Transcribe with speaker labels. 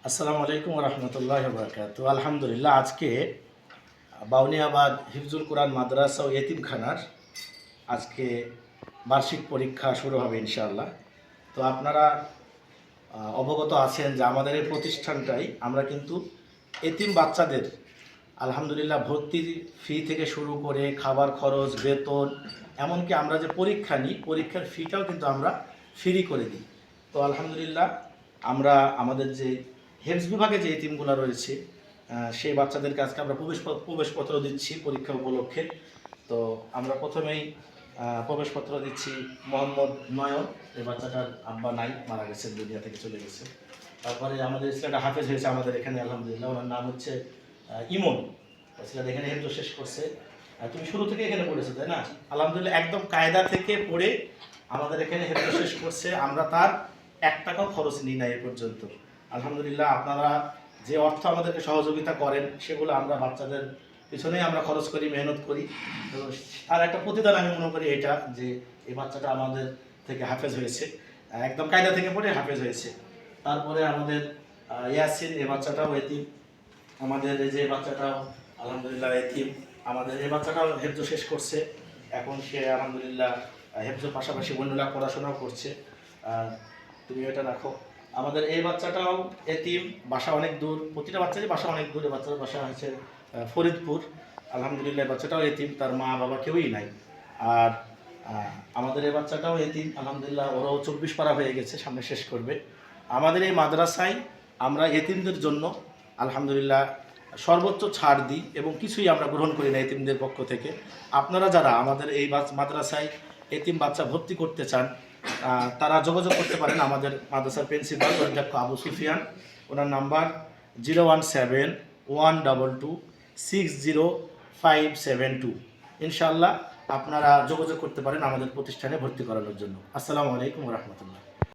Speaker 1: আসসালামু আলাইকুম রহমতুল্লাহ বরকাত। আলহামদুলিল্লাহ, আজকে বাউনিয়াবাদ হিফজুল কোরআন মাদ্রাসা ও এতিমখানার আজকে বার্ষিক পরীক্ষা শুরু হবে ইনশাআল্লাহ। তো আপনারা অবগত আছেন যে আমাদের এই প্রতিষ্ঠানটাই আমরা কিন্তু এতিম বাচ্চাদের আলহামদুলিল্লাহ ভর্তির ফি থেকে শুরু করে খাবার খরচ, বেতন, এমনকি আমরা যে পরীক্ষা নিই পরীক্ষার ফিটাও কিন্তু আমরা ফ্রি করে দিই। তো আলহামদুলিল্লাহ আমরা আমাদের যে হেলথ বিভাগে যে এতিমগুলো রয়েছে সেই বাচ্চাদেরকে আজকে আমরা প্রবেশপত্র দিচ্ছি পরীক্ষা উপলক্ষে। তো আমরা প্রথমেই প্রবেশপত্র দিচ্ছি মোহাম্মদ নয়ন। এই বাচ্চাটার আব্বা নাই, মারা গেছেন, দুনিয়া থেকে চলে গেছে। তারপরে আমাদের ছেলেটা হাফেজ হয়েছে আমাদের এখানে আলহামদুলিল্লাহ, ওনার নাম হচ্ছে ইমন। ছেলেটা এখানে হেফজ শেষ করছে। তুমি শুরু থেকে এখানে পড়েছো তাই না? আলহামদুলিল্লাহ একদম কায়দা থেকে পড়ে আমাদের এখানে হেফজ শেষ করছে। আমরা তার 1 টাকাও খরচ নিই না এ পর্যন্ত। আলহামদুলিল্লাহ আপনারা যে অর্থ আমাদেরকে সহযোগিতা করেন সেগুলো আমরা বাচ্চাদের পিছনেই আমরা খরচ করি, মেহনত করি। তো তার একটা প্রতিদান আমি মনে করি এটা, যে এই বাচ্চাটা আমাদের থেকে হাফেজ হয়েছে, একদম কায়দা থেকে পড়ে হাফেজ হয়েছে। তারপরে আমাদের ইয়াসিন, এই বাচ্চাটাও এতিম। আমাদের এই যে বাচ্চাটাও আলহামদুলিল্লাহ এতিম। আমাদের এই বাচ্চাটাও হেফজ শেষ করছে, এখন সে আলহামদুলিল্লাহ হেফজের পাশাপাশি অন্যরা পড়াশোনাও করছে। তুমি এটা রাখো। আমাদের এই বাচ্চাটাও এতিম, বাসা অনেক দূর, প্রতিটা বাচ্চারই বাসা অনেক দূর। বাচ্চার বাসা হচ্ছে ফরিদপুর। আলহামদুলিল্লাহ বাচ্চাটাও এতিম, তার মা বাবা কেউই নাই। আর আমাদের এই বাচ্চাটাও এতিম আলহামদুলিল্লাহ, ওরাও 24 পারা হয়ে গেছে, সামনে শেষ করবে। আমাদের এই মাদ্রাসায় আমরা এতিমদের জন্য আলহামদুলিল্লাহ সর্বোচ্চ ছাড় দিই এবং কিছুই আমরা গ্রহণ করি না এতিমদের পক্ষ থেকে। আপনারা যারা আমাদের এই মাদ্রাসায় এতিম বাচ্চা ভর্তি করতে চান তারা যোগাযোগ করতে পারেন আমাদের মাদ্রাসার প্রিন্সিপাল অধ্যক্ষ আবু সুফিয়ান। ওনার নাম্বার 01712260572। ইনশাআল্লাহ আপনারা যোগাযোগ করতে পারেন আমাদের প্রতিষ্ঠানে ভর্তি করানোর জন্য। আসসালামু আলাইকুম রহমতুল্লাহ।